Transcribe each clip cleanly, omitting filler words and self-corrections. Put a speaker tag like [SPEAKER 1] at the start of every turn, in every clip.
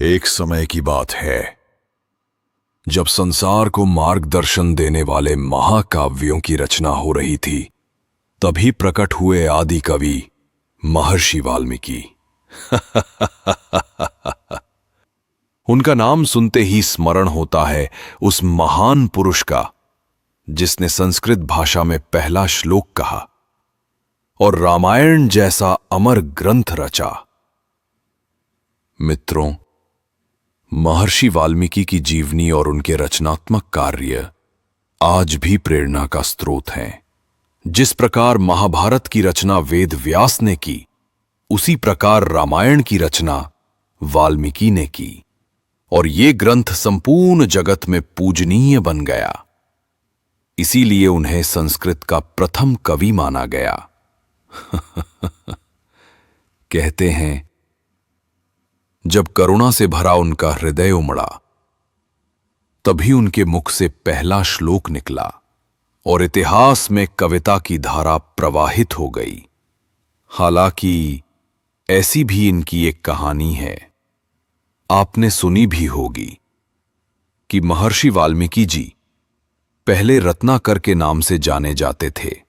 [SPEAKER 1] एक समय की बात है जब संसार को मार्गदर्शन देने वाले महाकाव्यों की रचना हो रही थी, तभी प्रकट हुए आदि कवि महर्षि वाल्मीकि। उनका नाम सुनते ही स्मरण होता है उस महान पुरुष का जिसने संस्कृत भाषा में पहला श्लोक कहा और रामायण जैसा अमर ग्रंथ रचा। मित्रों, महर्षि वाल्मीकि की जीवनी और उनके रचनात्मक कार्य आज भी प्रेरणा का स्रोत हैं। जिस प्रकार महाभारत की रचना वेद व्यास ने की, उसी प्रकार रामायण की रचना वाल्मीकि ने की और ये ग्रंथ संपूर्ण जगत में पूजनीय बन गया। इसीलिए उन्हें संस्कृत का प्रथम कवि माना गया। कहते हैं, जब करुणा से भरा उनका हृदय उमड़ा, तभी उनके मुख से पहला श्लोक निकला और इतिहास में कविता की धारा प्रवाहित हो गई। हालांकि ऐसी भी इनकी एक कहानी है, आपने सुनी भी होगी कि महर्षि वाल्मीकि जी पहले रत्नाकर के नाम से जाने जाते थे।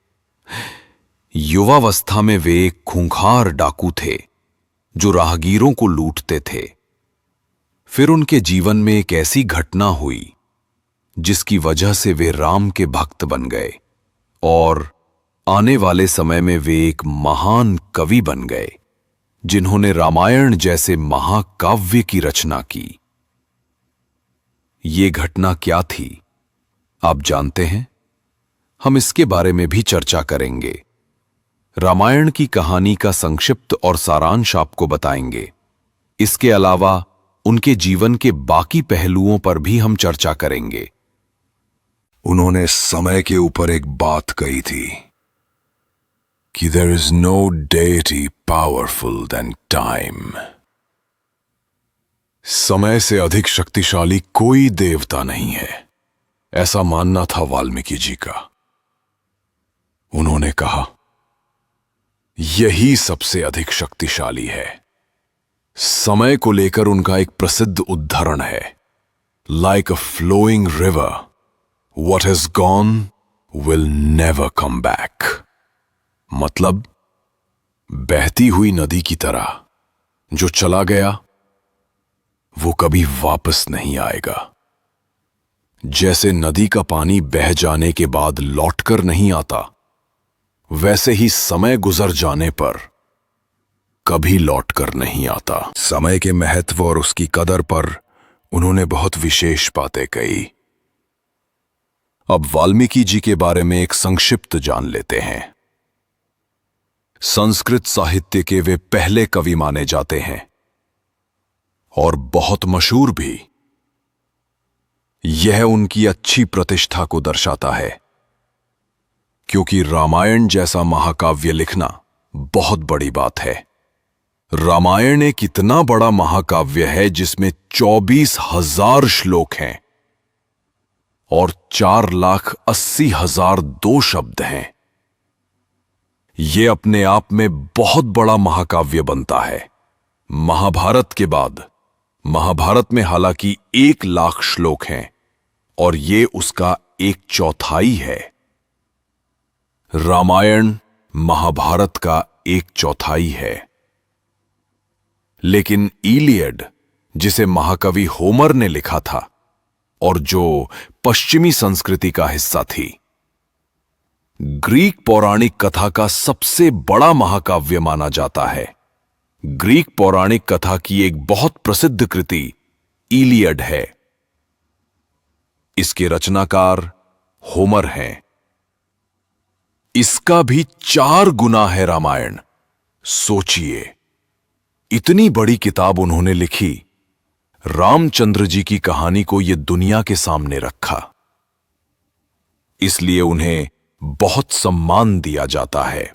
[SPEAKER 1] युवावस्था में वे एक खूंखार डाकू थे जो राहगीरों को लूटते थे। फिर उनके जीवन में एक ऐसी घटना हुई जिसकी वजह से वे राम के भक्त बन गए और आने वाले समय में वे एक महान कवि बन गए जिन्होंने रामायण जैसे महाकाव्य की रचना की। ये घटना क्या थी, आप जानते हैं? हम इसके बारे में भी चर्चा करेंगे। रामायण की कहानी का संक्षिप्त और सारांश आपको बताएंगे। इसके अलावा उनके जीवन के बाकी पहलुओं पर भी हम चर्चा करेंगे।
[SPEAKER 2] उन्होंने समय के ऊपर एक बात कही थी कि there is no deity powerful than time।
[SPEAKER 1] समय से अधिक शक्तिशाली कोई देवता नहीं है, ऐसा मानना था वाल्मीकि जी का। उन्होंने कहा, यही सबसे अधिक शक्तिशाली है। समय को लेकर उनका एक प्रसिद्ध उद्धरण है, like a flowing river, what has gone will never come back. मतलब, बहती हुई नदी की तरह जो चला गया वो कभी वापस नहीं आएगा। जैसे नदी का पानी बह जाने के बाद लौटकर नहीं आता, वैसे ही समय गुजर जाने पर कभी लौटकर नहीं आता।
[SPEAKER 2] समय के महत्व और उसकी कदर पर उन्होंने बहुत विशेष बातें कही।
[SPEAKER 1] अब वाल्मीकि जी के बारे में एक संक्षिप्त जान लेते हैं। संस्कृत साहित्य के वे पहले कवि माने जाते हैं और बहुत मशहूर भी। यह उनकी अच्छी प्रतिष्ठा को दर्शाता है, क्योंकि रामायण जैसा महाकाव्य लिखना बहुत बड़ी बात है। रामायण एक इतना बड़ा महाकाव्य है जिसमें 24,000 श्लोक हैं और 4,80,002 शब्द हैं। यह अपने आप में बहुत बड़ा महाकाव्य बनता है। महाभारत के बाद महाभारत में हालांकि 1,00,000 श्लोक हैं और ये उसका 1/4 है। रामायण महाभारत का 1/4 है। लेकिन इलियड, जिसे महाकवि होमर ने लिखा था और जो पश्चिमी संस्कृति का हिस्सा थी, ग्रीक पौराणिक कथा का सबसे बड़ा महाकाव्य माना जाता है। ग्रीक पौराणिक कथा की एक बहुत प्रसिद्ध कृति इलियड है। इसके रचनाकार होमर हैं। इसका भी 4 गुना है रामायण। सोचिए, इतनी बड़ी किताब उन्होंने लिखी, रामचंद्र जी की कहानी को यह दुनिया के सामने रखा। इसलिए उन्हें बहुत सम्मान दिया जाता है।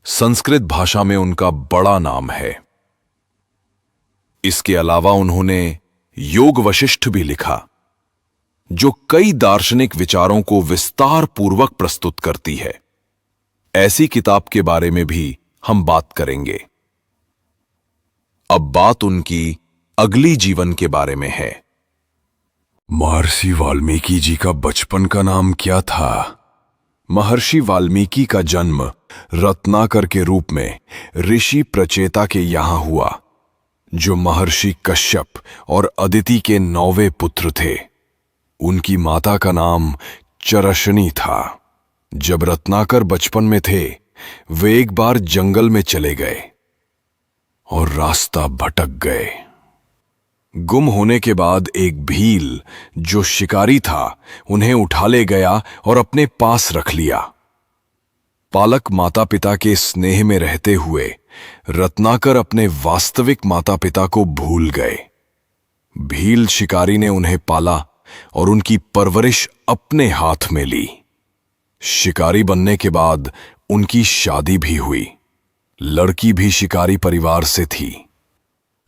[SPEAKER 1] संस्कृत भाषा में उनका बड़ा नाम है। इसके अलावा उन्होंने योग वशिष्ठ भी लिखा, जो कई दार्शनिक विचारों को विस्तार पूर्वक प्रस्तुत करती है। ऐसी किताब के बारे में भी हम बात करेंगे। अब बात उनकी अगली जीवन के बारे में है।
[SPEAKER 2] महर्षि वाल्मीकि जी का बचपन का नाम क्या था?
[SPEAKER 1] महर्षि वाल्मीकि का जन्म रत्नाकर के रूप में ऋषि प्रचेता के यहां हुआ, जो महर्षि कश्यप और अदिति के 9वें पुत्र थे। उनकी माता का नाम चरशनी था। जब रत्नाकर बचपन में थे, वे एक बार जंगल में चले गए और रास्ता भटक गए। गुम होने के बाद एक भील, जो शिकारी था, उन्हें उठा ले गया और अपने पास रख लिया। पालक माता पिता के स्नेह में रहते हुए रत्नाकर अपने वास्तविक माता पिता को भूल गए। भील शिकारी ने उन्हें पाला और उनकी परवरिश अपने हाथ में ली। शिकारी बनने के बाद उनकी शादी भी हुई। लड़की भी शिकारी परिवार से थी।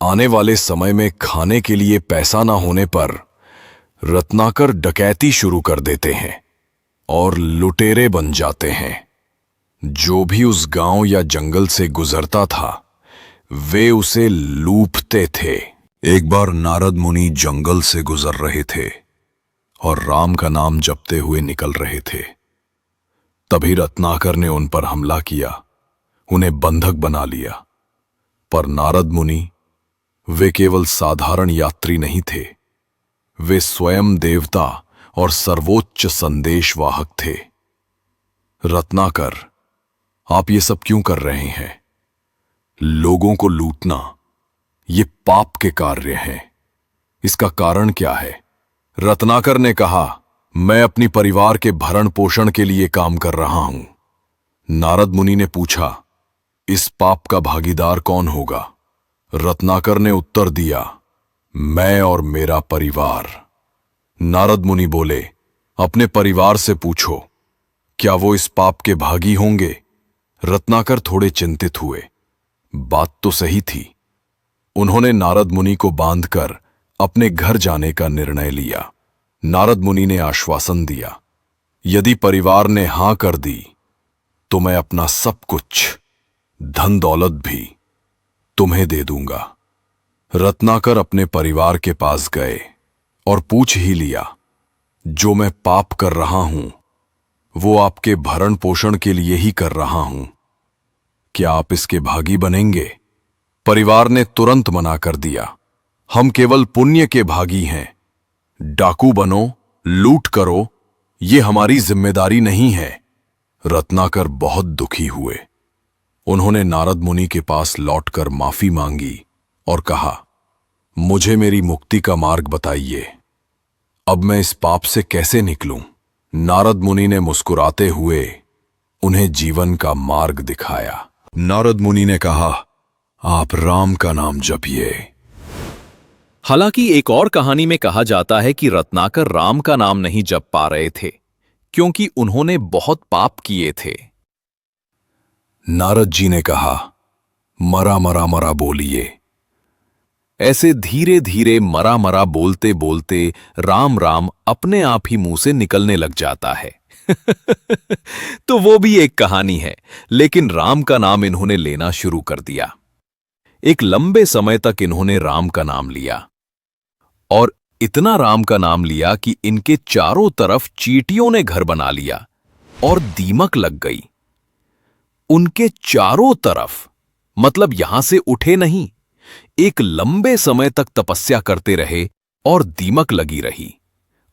[SPEAKER 1] आने वाले समय में खाने के लिए पैसा ना होने पर रत्नाकर डकैती शुरू कर देते हैं और लुटेरे बन जाते हैं। जो भी उस गांव या जंगल से गुजरता था, वे उसे लूटते थे। एक बार नारद मुनि जंगल से गुजर रहे थे और राम का नाम जपते हुए निकल रहे थे। तभी रत्नाकर ने उन पर हमला किया, उन्हें बंधक बना लिया। पर नारद मुनि, वे केवल साधारण यात्री नहीं थे, वे स्वयं देवता और सर्वोच्च संदेशवाहक थे। रत्नाकर, आप ये सब क्यों कर रहे हैं? लोगों को लूटना ये पाप के कार्य हैं। इसका कारण क्या है? रत्नाकर ने कहा, मैं अपनी परिवार के भरण पोषण के लिए काम कर रहा हूं। नारद मुनि ने पूछा, इस पाप का भागीदार कौन होगा? रत्नाकर ने उत्तर दिया, मैं और मेरा परिवार। नारद मुनि बोले, अपने परिवार से पूछो, क्या वो इस पाप के भागी होंगे? रत्नाकर थोड़े चिंतित हुए। बात तो सही थी। उन्होंने नारद मुनि को बांधकर अपने घर जाने का निर्णय लिया। नारद मुनि ने आश्वासन दिया, यदि परिवार ने हां कर दी तो मैं अपना सब कुछ, धन दौलत भी तुम्हें दे दूंगा। रत्नाकर अपने परिवार के पास गए और पूछ ही लिया, जो मैं पाप कर रहा हूं वो आपके भरण पोषण के लिए ही कर रहा हूं, क्या आप इसके भागी बनेंगे? परिवार ने तुरंत मना कर दिया, हम केवल पुण्य के भागी हैं। डाकू बनो, लूट करो, ये हमारी जिम्मेदारी नहीं है। रत्नाकर बहुत दुखी हुए। उन्होंने नारद मुनि के पास लौटकर माफी मांगी और कहा, मुझे मेरी मुक्ति का मार्ग बताइए। अब मैं इस पाप से कैसे निकलूं? नारद मुनि ने मुस्कुराते हुए उन्हें जीवन का मार्ग दिखाया। नारद मुनि ने कहा, आप राम का नाम जपिए।
[SPEAKER 3] हालांकि एक और कहानी में कहा जाता है कि रत्नाकर राम का नाम नहीं जप पा रहे थे, क्योंकि उन्होंने बहुत पाप किए थे।
[SPEAKER 1] नारद जी ने कहा, मरा मरा मरा बोलिए।
[SPEAKER 3] ऐसे धीरे धीरे मरा मरा बोलते बोलते राम राम अपने आप ही मुंह से निकलने लग जाता है। तो वो भी एक कहानी है, लेकिन राम का नाम इन्होंने लेना शुरू कर दिया। एक लंबे समय तक इन्होंने राम का नाम लिया और इतना राम का नाम लिया कि इनके चारों तरफ चींटियों ने घर बना लिया और दीमक लग गई। उनके चारों तरफ, मतलब यहां से उठे नहीं। एक लंबे समय तक तपस्या करते रहे और दीमक लगी रही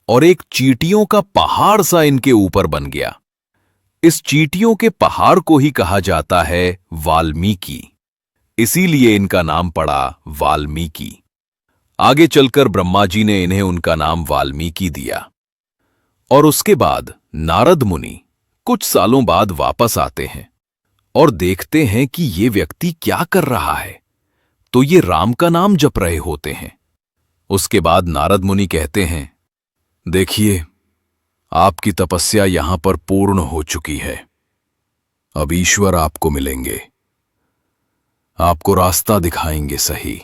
[SPEAKER 3] और एक चींटियों का पहाड़ सा इनके ऊपर बन गया। इस चींटियों के पहाड़ को ही कहा जाता है वाल्मीकि, इसीलिए इनका नाम पड़ा वाल्मीकि। आगे चलकर ब्रह्मा जी ने इन्हें उनका नाम वाल्मीकि दिया। और उसके बाद नारद मुनि कुछ सालों बाद वापस आते हैं और देखते हैं कि ये व्यक्ति क्या कर रहा है, तो ये राम का नाम जप रहे होते हैं। उसके बाद नारद मुनि कहते हैं, देखिए, आपकी तपस्या यहां पर पूर्ण हो चुकी है। अब ईश्वर आपको मिलेंगे, आपको रास्ता दिखाएंगे सही,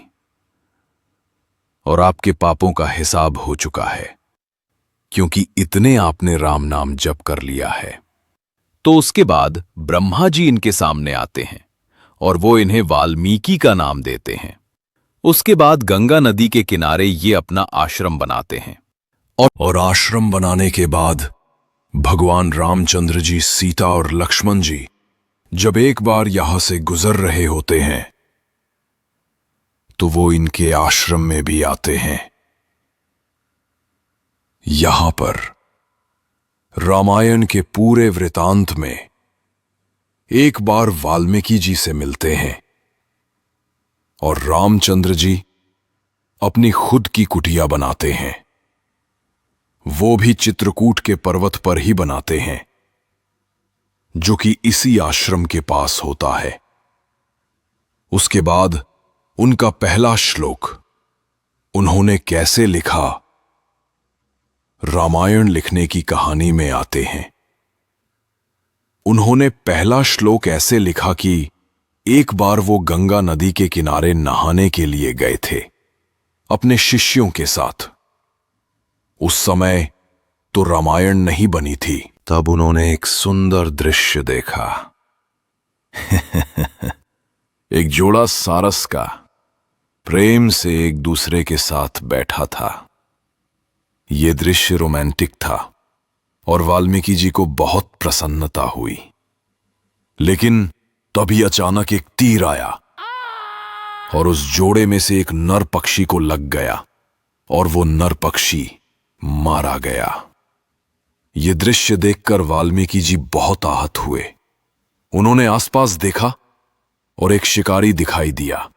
[SPEAKER 3] और आपके पापों का हिसाब हो चुका है, क्योंकि इतने आपने राम नाम जप कर लिया है। तो उसके बाद ब्रह्मा जी इनके सामने आते हैं और वो इन्हें वाल्मीकि का नाम देते हैं। उसके बाद गंगा नदी के किनारे ये अपना आश्रम बनाते हैं।
[SPEAKER 1] और आश्रम बनाने के बाद भगवान रामचंद्र जी, सीता और लक्ष्मण जी जब एक बार यहां से गुजर रहे होते हैं तो वो इनके आश्रम में भी आते हैं। यहां पर रामायण के पूरे वृतांत में एक बार वाल्मीकि जी से मिलते हैं और रामचंद्र जी अपनी खुद की कुटिया बनाते हैं। वो भी चित्रकूट के पर्वत पर ही बनाते हैं, जो कि इसी आश्रम के पास होता है। उसके बाद उनका पहला श्लोक उन्होंने कैसे लिखा, रामायण लिखने की कहानी में आते हैं। उन्होंने पहला श्लोक ऐसे लिखा कि एक बार वो गंगा नदी के किनारे नहाने के लिए गए थे अपने शिष्यों के साथ। उस समय तो रामायण नहीं बनी थी। तब उन्होंने एक सुंदर दृश्य देखा। एक जोड़ा सारस का प्रेम से एक दूसरे के साथ बैठा था। यह दृश्य रोमांटिक था और वाल्मीकि जी को बहुत प्रसन्नता हुई। लेकिन तभी अचानक एक तीर आया और उस जोड़े में से एक नर पक्षी को लग गया और वो नर पक्षी मारा गया। ये दृश्य देखकर वाल्मीकि जी बहुत आहत हुए। उन्होंने आसपास देखा और एक शिकारी दिखाई दिया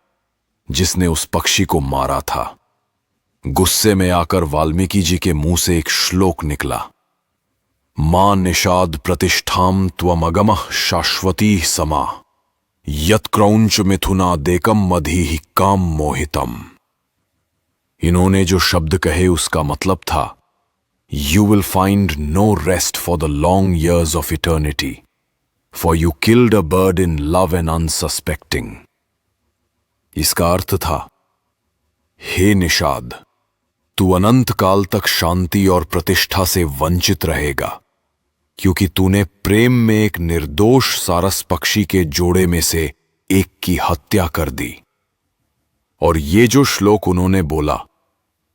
[SPEAKER 1] जिसने उस पक्षी को मारा था। गुस्से में आकर वाल्मीकि जी के मुंह से एक श्लोक निकला, मां निषाद प्रतिष्ठाम त्वमगमः शाश्वती समा यत्क्रौंच मिथुना देकम मधि काम मोहितम। इन्होंने जो शब्द कहे उसका मतलब था, You will find no rest for the long years of eternity, for you killed a bird in love and unsuspecting. इसका अर्थ था, हे निषाद, तू अनंत काल तक शांति और प्रतिष्ठा से वंचित रहेगा, क्योंकि तूने प्रेम में एक निर्दोष सारस पक्षी के जोड़े में से एक की हत्या कर दी। और ये जो श्लोक उन्होंने बोला,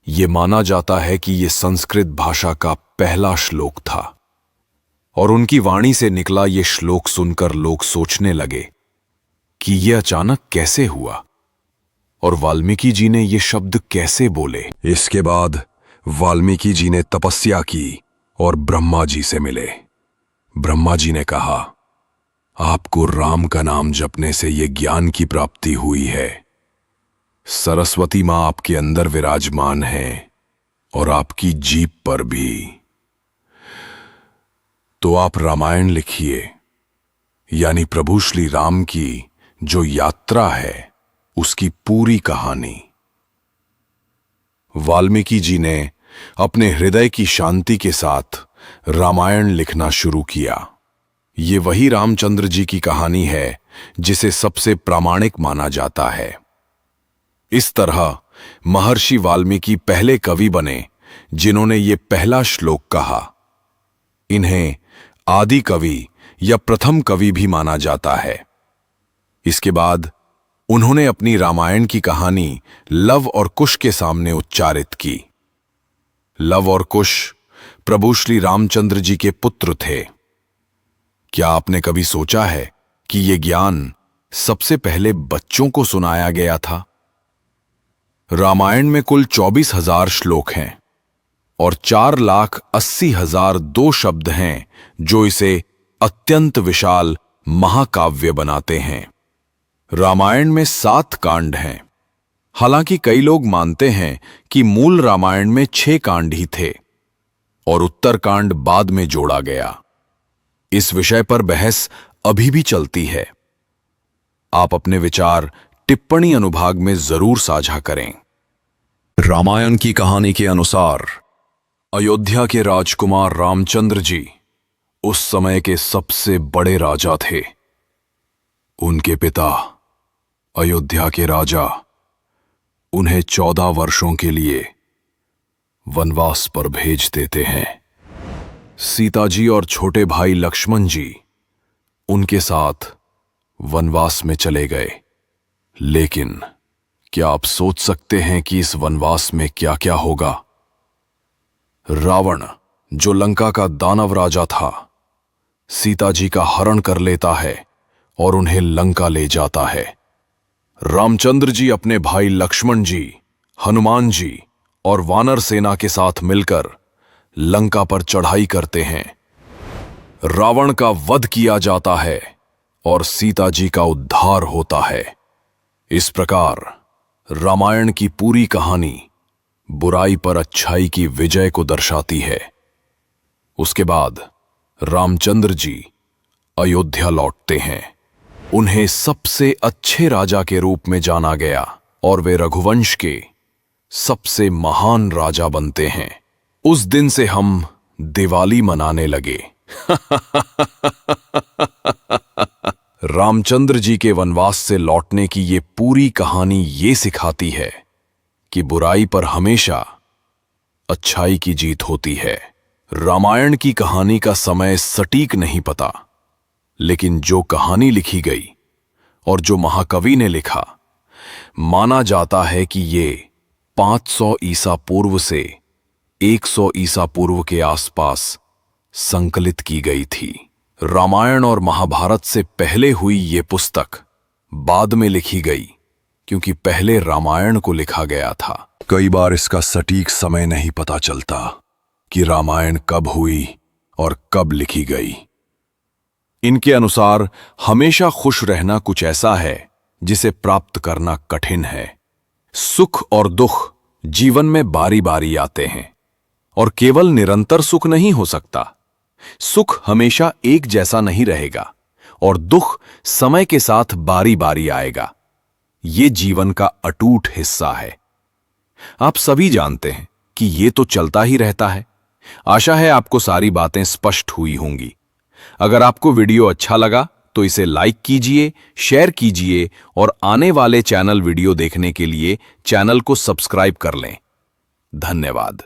[SPEAKER 1] ये माना जाता है कि ये संस्कृत भाषा का पहला श्लोक था। और उनकी वाणी से निकला ये श्लोक सुनकर लोग सोचने लगे कि ये अचानक कैसे हुआ और वाल्मीकि जी ने ये शब्द कैसे बोले। इसके बाद वाल्मीकि जी ने तपस्या की और ब्रह्मा जी से मिले। ब्रह्मा जी ने कहा, आपको राम का नाम जपने से ये ज्ञान की प्राप्ति हुई है। सरस्वती मां आपके अंदर विराजमान है और आपकी जीभ पर भी। तो आप रामायण लिखिए, यानी प्रभु श्री राम की जो यात्रा है उसकी पूरी कहानी। वाल्मीकि जी ने अपने हृदय की शांति के साथ रामायण लिखना शुरू किया। ये वही रामचंद्र जी की कहानी है जिसे सबसे प्रामाणिक माना जाता है। इस तरह महर्षि वाल्मीकि पहले कवि बने जिन्होंने ये पहला श्लोक कहा। इन्हें आदि कवि या प्रथम कवि भी माना जाता है। इसके बाद उन्होंने अपनी रामायण की कहानी लव और कुश के सामने उच्चारित की। लव और कुश प्रभु श्री रामचंद्र जी के पुत्र थे। क्या आपने कभी सोचा है कि यह ज्ञान सबसे पहले बच्चों को सुनाया गया था? रामायण में कुल 24,000 श्लोक हैं और 4,80,002 शब्द हैं जो इसे अत्यंत विशाल महाकाव्य बनाते हैं। रामायण में 7 कांड हैं। हालांकि कई लोग मानते हैं कि मूल रामायण में 6 कांड ही थे और उत्तरकांड बाद में जोड़ा गया। इस विषय पर बहस अभी भी चलती है। आप अपने विचार टिप्पणी अनुभाग में जरूर साझा करें। रामायण की कहानी के अनुसार अयोध्या के राजकुमार रामचंद्र जी उस समय के सबसे बड़े राजा थे। उनके पिता अयोध्या के राजा उन्हें 14 वर्षों के लिए वनवास पर भेज देते हैं। सीता जी और छोटे भाई लक्ष्मण जी उनके साथ वनवास में चले गए। लेकिन क्या आप सोच सकते हैं कि इस वनवास में क्या क्या होगा? रावण, जो लंका का दानव राजा था, सीता जी का हरण कर लेता है और उन्हें लंका ले जाता है। रामचंद्र जी अपने भाई लक्ष्मण जी, हनुमान जी और वानर सेना के साथ मिलकर लंका पर चढ़ाई करते हैं। रावण का वध किया जाता है और सीता जी का उद्धार होता है। इस प्रकार रामायण की पूरी कहानी बुराई पर अच्छाई की विजय को दर्शाती है। उसके बाद रामचंद्र जी अयोध्या लौटते हैं। उन्हें सबसे अच्छे राजा के रूप में जाना गया और वे रघुवंश के सबसे महान राजा बनते हैं। उस दिन से हम दिवाली मनाने लगे। रामचंद्र जी के वनवास से लौटने की ये पूरी कहानी ये सिखाती है कि बुराई पर हमेशा अच्छाई की जीत होती है। रामायण की कहानी का समय सटीक नहीं पता, लेकिन जो कहानी लिखी गई और जो महाकवि ने लिखा, माना जाता है कि ये 500 ईसा पूर्व से 100 ईसा पूर्व के आसपास संकलित की गई थी। रामायण और महाभारत से पहले हुई ये पुस्तक बाद में लिखी गई, क्योंकि पहले रामायण को लिखा गया था।
[SPEAKER 2] कई बार इसका सटीक समय नहीं पता चलता कि रामायण कब हुई और कब लिखी गई।
[SPEAKER 1] इनके अनुसार हमेशा खुश रहना कुछ ऐसा है जिसे प्राप्त करना कठिन है। सुख और दुख जीवन में बारी बारी आते हैं और केवल निरंतर सुख नहीं हो सकता। सुख हमेशा एक जैसा नहीं रहेगा और दुख समय के साथ बारी बारी आएगा। ये जीवन का अटूट हिस्सा है। आप सभी जानते हैं कि ये तो चलता ही रहता है। आशा है आपको सारी बातें स्पष्ट हुई होंगी। अगर आपको वीडियो अच्छा लगा तो इसे लाइक कीजिए, शेयर कीजिए और आने वाले चैनल वीडियो देखने के लिए चैनल को सब्सक्राइब कर लें। धन्यवाद।